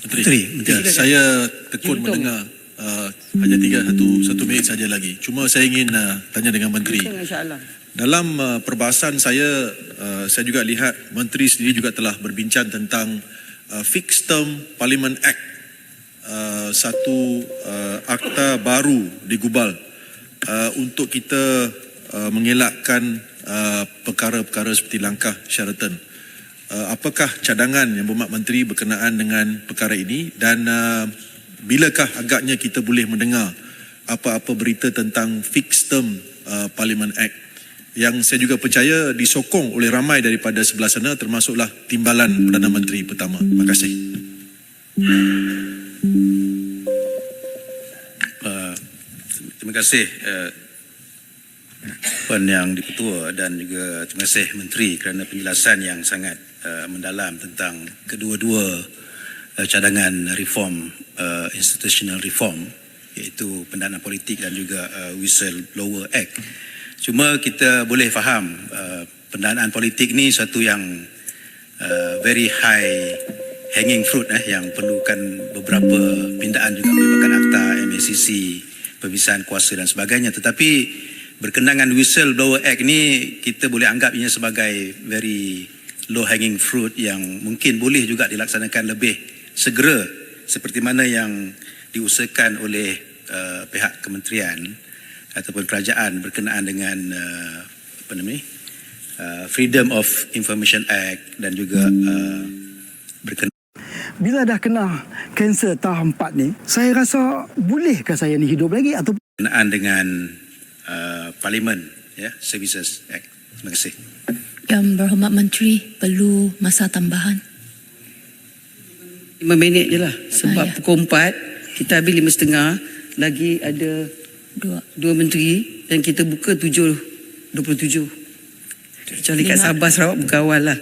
Menteri. Ya, saya tekun mendengar hanya satu minit saja lagi. Cuma saya ingin tanya dengan Menteri. Dalam perbahasan saya juga lihat Menteri sendiri juga telah berbincang tentang Fixed Term Parliament Act, satu akta baru digubal untuk kita mengelakkan perkara-perkara seperti langkah Sheraton. Apakah cadangan yang Berhormat Menteri berkenaan dengan perkara ini, dan bilakah agaknya kita boleh mendengar apa-apa berita tentang Fixed Term Parliament Act yang saya juga percaya disokong oleh ramai daripada sebelah sana, termasuklah timbalan Perdana Menteri pertama. Terima kasih. Terima kasih Puan Yang Di-Ketua, dan juga terima kasih Menteri kerana penjelasan yang sangat mendalam tentang kedua-dua cadangan reform, institutional reform, iaitu pendanaan politik dan juga Whistleblower Act. Cuma kita boleh faham pendanaan politik ni satu yang very high hanging fruit yang perlukan beberapa pindaan juga melibatkan akta, MACC, perpisahan kuasa dan sebagainya. Tetapi berkenaan dengan Whistleblower Act ni kita boleh anggap ia sebagai very low hanging fruit yang mungkin boleh juga dilaksanakan lebih segera seperti mana yang diusahakan oleh pihak kementerian ataupun kerajaan berkenaan dengan Freedom of Information Act dan juga berkenaan. Bila dah kena kanser tahap 4 ni, saya rasa bolehkah saya ni hidup lagi atau berkenaan dengan Parlimen Services Act. Terima kasih. Yang Berhormat Menteri perlu masa tambahan. 5 minit je lah. Sebab pukul 4 kita habis 5.30. Lagi ada dua menteri dan kita buka 7.27. Kecuali kat Sabah Sarawak buka awal lah.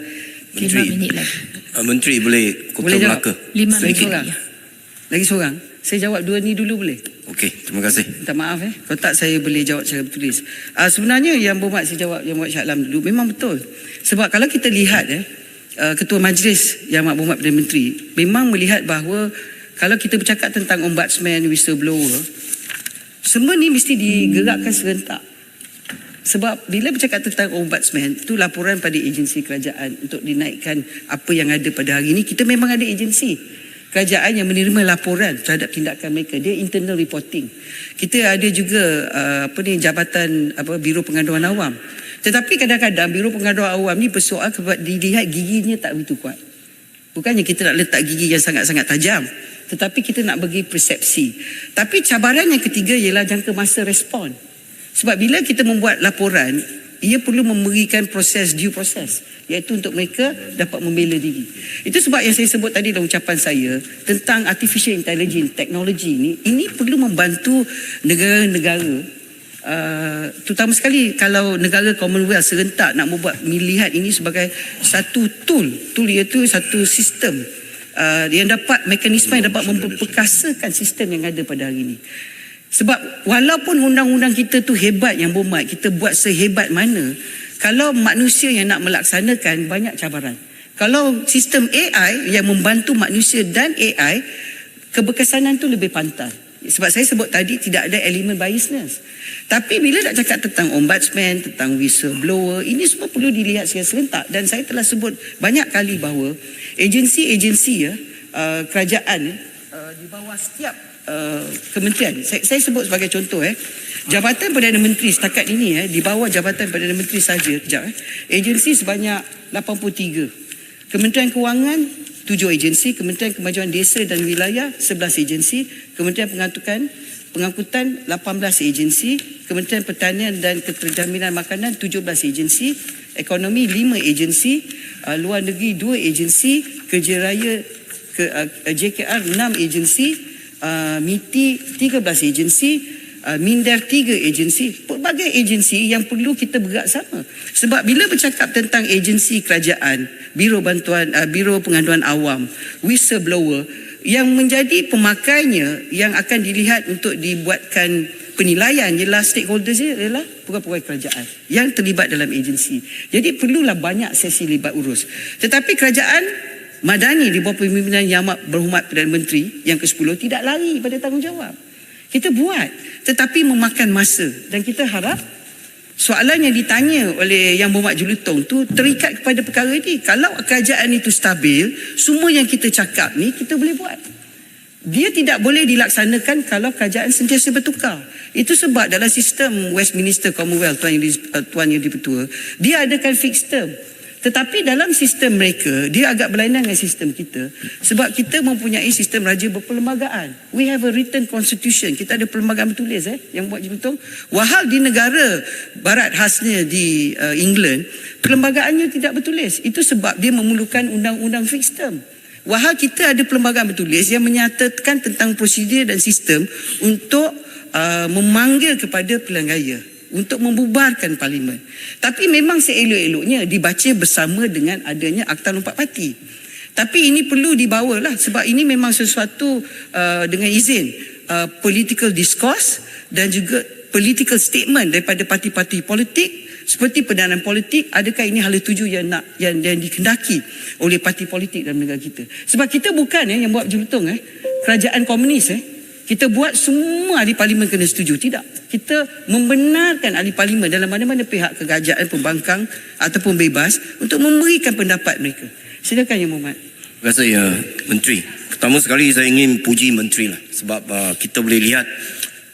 5 minit lagi. Menteri boleh Boleh jawab? 5 Lagi minit seorang. ya. Lagi seorang. Saya jawab dua ni dulu boleh? Okey, terima kasih. Minta maaf kalau tak saya boleh jawab secara bertulis. Sebenarnya yang Berhormat saya jawab yang Berhormat Shah Alam dulu memang betul. Sebab kalau kita lihat Ketua Majlis Yang Amat Berhormat Perdana Menteri memang melihat bahawa kalau kita bercakap tentang ombudsman, whistleblower, semua ni mesti digerakkan serentak. Sebab bila bercakap tentang ombudsman, itu laporan pada agensi kerajaan untuk dinaikkan apa yang ada pada hari ini. Kita memang ada agensi kerajaan yang menerima laporan terhadap tindakan mereka. Dia internal reporting. Kita ada juga jabatan Biro Pengaduan Awam. Tetapi kadang-kadang Biro Pengaduan Awam ni bersoal sebab dilihat giginya tak begitu kuat. Bukannya kita nak letak gigi yang sangat-sangat tajam, tetapi kita nak bagi persepsi. Tapi cabaran yang ketiga ialah jangka masa respon. Sebab bila kita membuat laporan, ia perlu memberikan proses, due process, iaitu untuk mereka dapat membela diri. Itu sebab yang saya sebut tadi dalam ucapan saya tentang artificial intelligence, teknologi ini perlu membantu negara-negara, terutama sekali kalau negara Commonwealth serentak nak membuat melihat ini sebagai satu tool iaitu satu sistem yang dapat, mekanisme yang dapat memperkasakan sistem yang ada pada hari ini. Sebab walaupun undang-undang kita tu hebat yang Berhormat, kita buat sehebat mana, kalau manusia yang nak melaksanakan banyak cabaran. Kalau sistem AI yang membantu manusia dan AI, keberkesanan tu lebih pantas. Sebab saya sebut tadi tidak ada elemen biasness. Tapi bila nak cakap tentang ombudsman, tentang whistleblower, ini semua perlu dilihat secara serentak. Dan saya telah sebut banyak kali bahawa agensi-agensi kerajaan di bawah setiap kementerian. Saya sebut sebagai contoh Jabatan Perdana Menteri setakat ini di bawah Jabatan Perdana Menteri saja agensi sebanyak 83. Kementerian Kewangan 7 agensi, Kementerian Kemajuan Desa dan Wilayah 11 agensi, Kementerian Pengangkutan 18 agensi, Kementerian Pertanian dan Keterjaminan Makanan 17 agensi, Ekonomi 5 agensi, Luar Negeri 2 agensi, Kerja Raya JKR 6 agensi, MITI 13 agensi, Minder 3 agensi, pelbagai agensi yang perlu kita bergerak sama. Sebab bila bercakap tentang agensi kerajaan, Biro Pengaduan Awam, whistleblower, yang menjadi pemakainya yang akan dilihat untuk dibuatkan penilaian ialah stakeholders ialah pegawai kerajaan yang terlibat dalam agensi. Jadi perlulah banyak sesi libat urus. Tetapi kerajaan Madani di bawah pemimpinan Yang Amat Berhormat Perdana Menteri yang ke-10 tidak lari pada tanggungjawab. Kita buat tetapi memakan masa dan kita harap soalan yang ditanya oleh Yang Berhormat Julutong tu terikat kepada perkara ini. Kalau kerajaan itu stabil, semua yang kita cakap ni kita boleh buat. Dia tidak boleh dilaksanakan kalau kerajaan sentiasa bertukar. Itu sebab dalam sistem Westminster Commonwealth, Tuan Yang Dipertua, dia adakan fixed term. Tetapi dalam sistem mereka, dia agak berlainan dengan sistem kita. Sebab kita mempunyai sistem raja berperlembagaan. We have a written constitution. Kita ada perlembagaan bertulis yang buat betul. Wahal di negara barat khasnya di England, perlembagaannya tidak bertulis. Itu sebab dia memerlukan undang-undang fixed term. Wahal kita ada perlembagaan bertulis yang menyatakan tentang prosedur dan sistem untuk memanggil kepada pilihan raya, untuk membubarkan parlimen. Tapi memang seelok-eloknya dibaca bersama dengan adanya Akta Lompat Parti. Tapi ini perlu dibawalah sebab ini memang sesuatu dengan izin political discourse dan juga political statement daripada parti-parti politik seperti pendanaan politik. Adakah ini hala tuju yang dikendaki oleh parti politik dalam negara kita? Sebab kita bukan yang buat julutong kerajaan komunis kita buat semua ahli parlimen kena setuju. Tidak. Kita membenarkan ahli parlimen dalam mana-mana pihak kerajaan, pembangkang ataupun bebas untuk memberikan pendapat mereka. Silakan Yang Berhormat. Terima kasih Menteri. Pertama sekali saya ingin puji Menteri lah. Sebab kita boleh lihat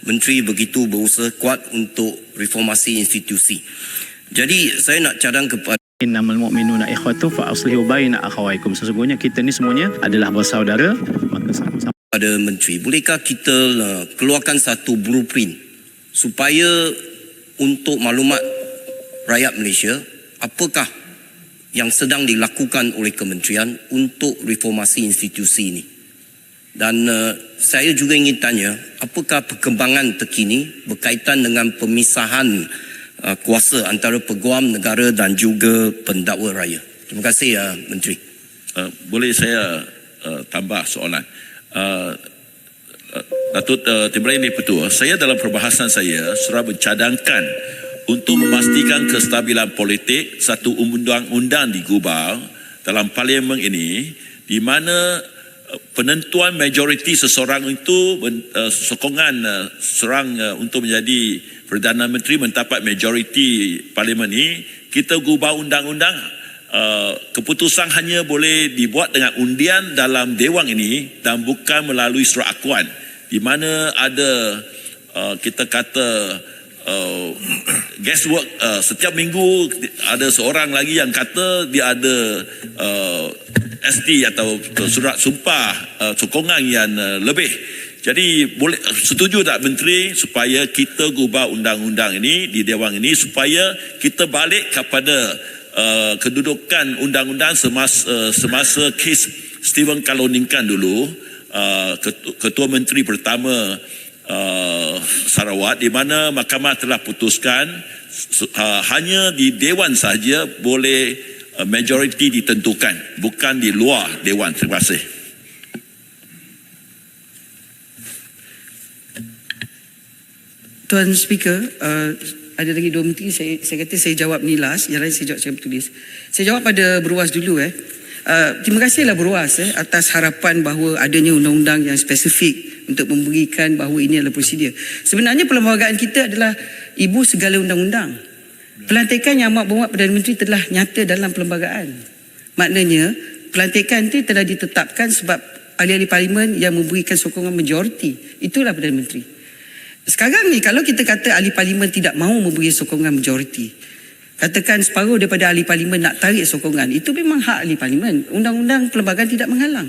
Menteri begitu berusaha kuat untuk reformasi institusi. Jadi saya nak cadang kepada Innamal mu'minuna ikhwatu fa aslihu baina akhawaykum. Sesungguhnya kita ni semuanya adalah bersaudara, maka sama-sama. pada Menteri, bolehkah kita keluarkan satu blueprint supaya untuk maklumat rakyat Malaysia, apakah yang sedang dilakukan oleh kementerian untuk reformasi institusi ini? Dan saya juga ingin tanya, apakah perkembangan terkini berkaitan dengan pemisahan kuasa antara peguam negara dan juga pendakwa raya? Terima kasih Menteri. Boleh saya tambah soalan? Datuk Tim Raya Dipertua, saya dalam perbahasan saya sudah mencadangkan untuk memastikan kestabilan politik, satu undang-undang digubal dalam parlimen ini di mana penentuan majoriti seseorang itu sokongan seorang untuk menjadi Perdana Menteri mendapat majoriti parlimen ini, kita gubal undang-undang. Keputusan hanya boleh dibuat dengan undian dalam dewan ini dan bukan melalui surat akuan, di mana ada kita kata guesswork. Setiap minggu ada seorang lagi yang kata dia ada SD atau surat sumpah sokongan yang lebih. Jadi boleh setuju tak Menteri supaya kita gubal undang-undang ini di dewan ini supaya kita balik kepada kedudukan undang-undang semasa kes Stephen Kaloningkan dulu, Ketua Menteri pertama Sarawak, di mana mahkamah telah putuskan hanya di dewan saja boleh majoriti ditentukan, bukan di luar dewan. Terima kasih. Tuan Speaker, ada lagi 2 menteri, saya kata saya jawab ni last, yang lain saya jawab secara bertulis. Saya jawab pada Beruas dulu. Terima kasihlah Beruas atas harapan bahawa adanya undang-undang yang spesifik untuk memberikan bahawa ini adalah prosedur. Sebenarnya perlembagaan kita adalah ibu segala undang-undang. Pelantikan Yang Amat Berhormat Perdana Menteri telah nyata dalam perlembagaan. Maknanya pelantikan itu telah ditetapkan sebab ahli-ahli parlimen yang memberikan sokongan majoriti. Itulah Perdana Menteri. Sekarang ni kalau kita kata ahli parlimen tidak mahu memberi sokongan majoriti, katakan separuh daripada ahli parlimen nak tarik sokongan, itu memang hak ahli parlimen. Undang-undang perlembagaan tidak menghalang.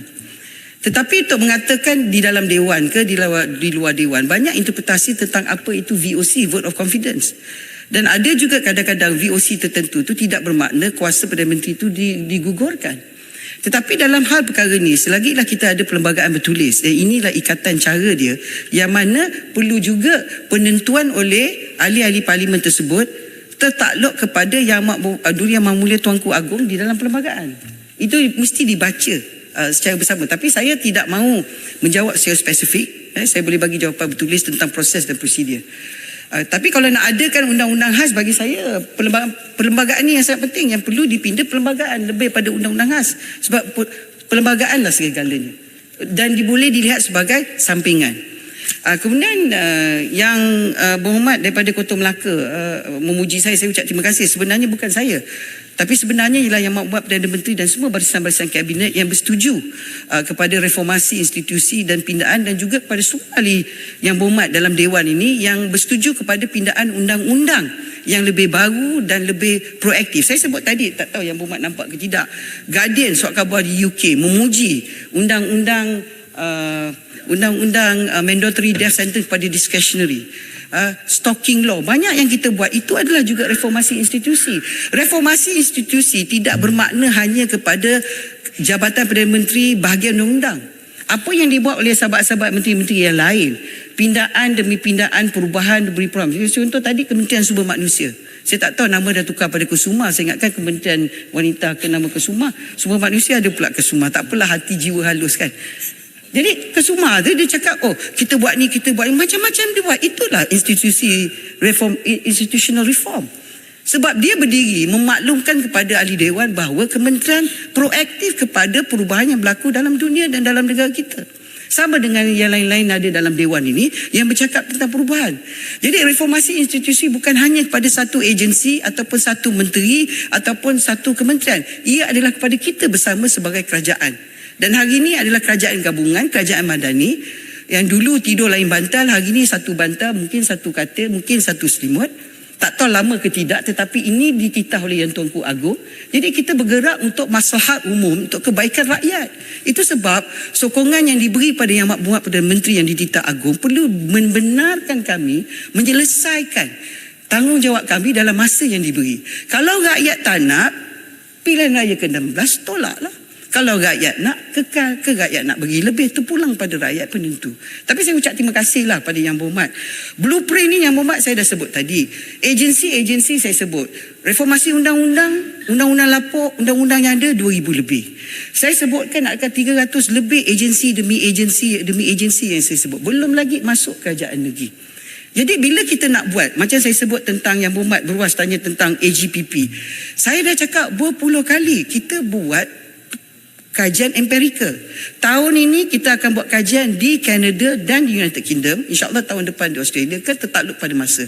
Tetapi untuk mengatakan di dalam dewan ke di luar dewan, banyak interpretasi tentang apa itu VOC, vote of confidence. Dan ada juga kadang-kadang VOC tertentu itu tidak bermakna kuasa Perdana Menteri itu digugurkan. Tetapi dalam hal perkara ini, selagilah kita ada perlembagaan bertulis, inilah ikatan cara dia, yang mana perlu juga penentuan oleh ahli-ahli parlimen tersebut tertakluk kepada Yang Amat Mulia Tuanku Agong di dalam perlembagaan. Itu mesti dibaca secara bersama. Tapi saya tidak mahu menjawab secara spesifik. Saya boleh bagi jawapan bertulis tentang proses dan prosedur. Tapi kalau nak adakan undang-undang khas, bagi saya perlembagaan ini yang sangat penting, yang perlu dipindah perlembagaan lebih pada undang-undang khas. Sebab Perlembagaan lah segala-galanya. Dan boleh dilihat sebagai sampingan. Kemudian yang Berhormat daripada Kota Melaka memuji saya ucap terima kasih. Sebenarnya bukan saya, tapi sebenarnya ialah Yang Amat Berhormat Perdana Menteri dan semua barisan-barisan kabinet yang bersetuju kepada reformasi institusi dan pindaan, dan juga kepada semua ahli Yang Berhormat dalam Dewan ini yang bersetuju kepada pindaan undang-undang yang lebih baru dan lebih proaktif. Saya sebut tadi, tak tahu Yang Berhormat nampak ke tidak, Guardian surat khabar di UK memuji undang-undang mandatory death sentence pada discretionary, stalking law. Banyak yang kita buat itu adalah juga reformasi institusi. Reformasi institusi tidak bermakna hanya kepada Jabatan Perdana Menteri bahagian undang-undang. Apa yang dibuat oleh sahabat-sahabat menteri-menteri yang lain, pindaan demi pindaan, perubahan demi perubahan. Contoh tadi Kementerian Sumber Manusia. Saya tak tahu nama dah tukar pada Kusuma. Saya ingatkan Kementerian Wanita ke nama Kusuma. Sumber Manusia ada pula Kusuma. Tak apalah, hati jiwa halus kan. Jadi Kusuma tu dia cakap, oh kita buat ni, kita buat ni, macam-macam dia buat. Itulah institusi reform, institutional reform. Sebab dia berdiri memaklumkan kepada ahli dewan bahawa kementerian proaktif kepada perubahan yang berlaku dalam dunia dan dalam negara kita. Sama dengan yang lain-lain ada dalam dewan ini yang bercakap tentang perubahan. Jadi reformasi institusi bukan hanya kepada satu agensi ataupun satu menteri ataupun satu kementerian. Ia adalah kepada kita bersama sebagai kerajaan. Dan hari ini adalah kerajaan gabungan, kerajaan madani, yang dulu tidur lain bantal, hari ini satu bantal, mungkin satu katil, mungkin satu selimut. Tak tahu lama ke tidak, tetapi ini dititah oleh Yang Tuanku Agong. Jadi kita bergerak untuk maslahat umum, untuk kebaikan rakyat. Itu sebab sokongan yang diberi pada Yang Amat Berhormat Perdana Menteri yang dititah Agong perlu membenarkan kami menyelesaikan tanggungjawab kami dalam masa yang diberi. Kalau rakyat tak nak, pilihan raya ke-16 tolaklah. Kalau rakyat nak, kekal ke rakyat nak bagi lebih, terpulang pada rakyat penentu. Tapi saya ucap terima kasihlah pada Yang Berhormat. Blueprint ni Yang Berhormat saya dah sebut tadi. Agensi-agensi saya sebut. Reformasi undang-undang, undang-undang lapor, undang-undang yang ada 2,000 lebih. Saya sebutkan ada 300 lebih agensi demi agensi yang saya sebut. Belum lagi masuk kerajaan negeri. Jadi bila kita nak buat, macam saya sebut tentang Yang Berhormat beruas tanya tentang AGPP. Saya dah cakap berpuluh kali, kita buat kajian empirikal. Tahun ini kita akan buat kajian di Canada dan di United Kingdom. InsyaAllah tahun depan di Australia, ke tertakluk pada masa.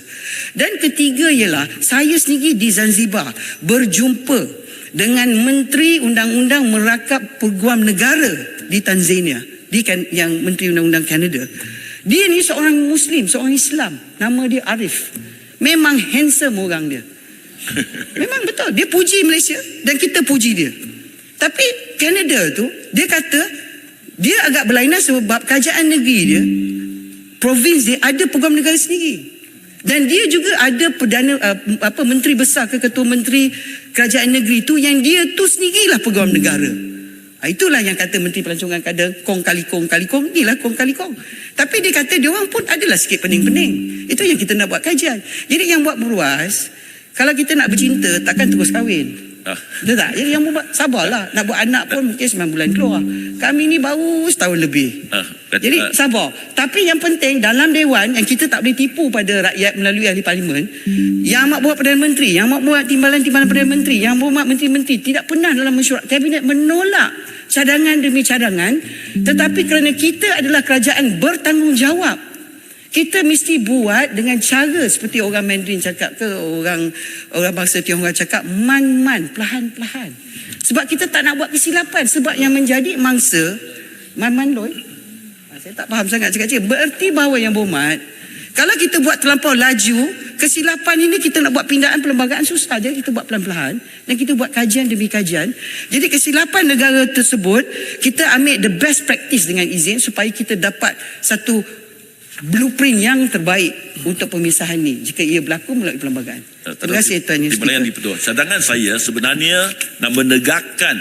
Dan ketiga ialah saya sendiri di Zanzibar berjumpa dengan Menteri Undang-Undang Merakap Peguam Negara di Tanzania, yang Menteri Undang-Undang Canada. Dia ni seorang Muslim, seorang Islam. Nama dia Arif. Memang handsome orang dia. Memang betul. Dia puji Malaysia dan kita puji dia. Tapi Canada tu, dia kata dia agak berlainan sebab kerajaan negeri dia, provinsi dia ada peguam negara sendiri. Dan dia juga ada menteri besar ke ketua menteri kerajaan negeri tu yang dia tu sendirilah peguam negara. Itulah yang kata Menteri Pelancongan kadang kong kali kong, inilah kong kali kong. Tapi dia kata dia orang pun adalah sikit pening-pening. Itu yang kita nak buat kajian. Jadi yang buat beruas, kalau kita nak bercinta takkan terus kahwin. Betul tak? Jadi yang buat sabarlah. Nak buat anak pun mungkin 9 bulan keluar. Kami ni baru setahun lebih. Jadi sabar. Tapi yang penting dalam dewan yang kita tak boleh tipu pada rakyat melalui ahli parlimen, Yang Amat Berhormat Perdana Menteri, Yang Amat Berhormat Timbalan-Timbalan Perdana Menteri, Yang Berhormat Menteri-Menteri tidak pernah dalam mesyuarat kabinet menolak cadangan demi cadangan. Tetapi kerana kita adalah kerajaan bertanggungjawab, kita mesti buat dengan cara seperti orang Mandarin cakap ke orang bangsa Tionghoa cakap, man-man, perlahan-perlahan. Sebab kita tak nak buat kesilapan. Sebab yang menjadi mangsa, man-man loy, saya tak faham sangat cakap-cakap. Bererti bahawa Yang Berhormat, kalau kita buat terlampau laju, kesilapan ini kita nak buat pindaan perlembagaan susah. Jadi kita buat pelan-pelan dan kita buat kajian demi kajian. Jadi kesilapan negara tersebut, kita ambil the best practice dengan izin supaya kita dapat satu blueprint yang terbaik untuk pemisahan ni jika ia berlaku melalui perlembagaan. Terima kasih Tuan Yang Speaker. Cadangan saya sebenarnya nak menegakkan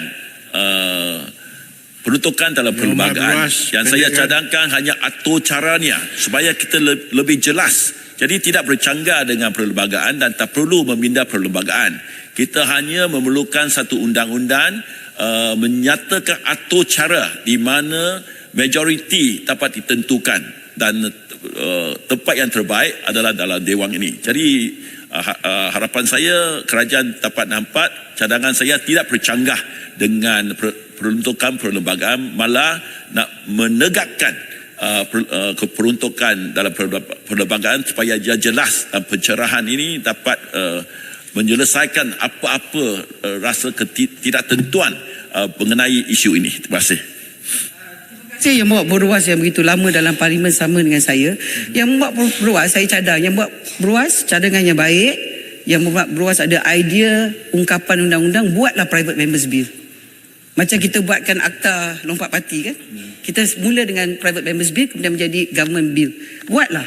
peruntukan dalam perlembagaan. Yang saya cadangkan hanya atur caranya supaya kita lebih jelas. Jadi tidak bercanggah dengan perlembagaan dan tak perlu memindah perlembagaan. Kita hanya memerlukan satu undang-undang menyatakan atur cara di mana majoriti dapat ditentukan dan tempat yang terbaik adalah dalam dewan ini. Jadi harapan saya kerajaan dapat nampak cadangan saya tidak bercanggah dengan peruntukan perlembagaan, malah nak menegakkan keperuntukan dalam perlembagaan supaya dia jelas dan pencerahan ini dapat menyelesaikan apa-apa rasa ketidaktentuan mengenai isu ini. Terima kasih. Saya yang buat beruas yang begitu lama dalam parlimen sama dengan saya. Yang membuat beruas saya cadang. Yang buat beruas cadangannya baik. Yang membuat beruas ada idea ungkapan undang-undang, buatlah private members bill. Macam kita buatkan akta lompat parti kan. Kita mula dengan private members bill kemudian menjadi government bill. Buatlah.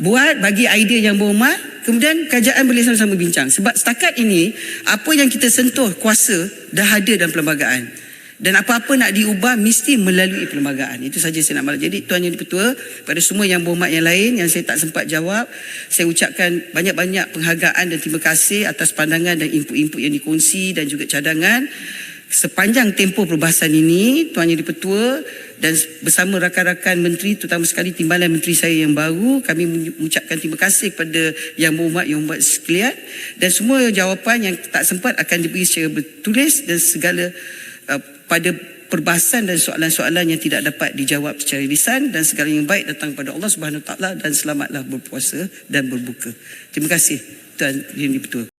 Buat, bagi idea yang berhormat, kemudian kerajaan boleh sama-sama bincang. Sebab setakat ini apa yang kita sentuh kuasa dah ada dalam perlembagaan. Dan apa-apa nak diubah mesti melalui perlembagaan. Itu saja saya nak malam. Jadi Tuan Yang Di-Pertua, pada semua yang berhormat yang lain yang saya tak sempat jawab, saya ucapkan banyak-banyak penghargaan dan terima kasih atas pandangan dan input-input yang dikongsi dan juga cadangan. Sepanjang tempoh perbahasan ini, Tuan Yang Di-Pertua dan bersama rakan-rakan menteri, terutama sekali timbalan menteri saya yang baru, kami mengucapkan terima kasih kepada yang berhormat sekalian, dan semua jawapan yang tak sempat akan diberi secara bertulis, dan segala pada perbahasan dan soalan-soalan yang tidak dapat dijawab secara lisan, dan segala yang baik datang kepada Allah Subhanahu Wa Taala, dan selamatlah berpuasa dan berbuka. Terima kasih Tuan Yang Di-Pertua.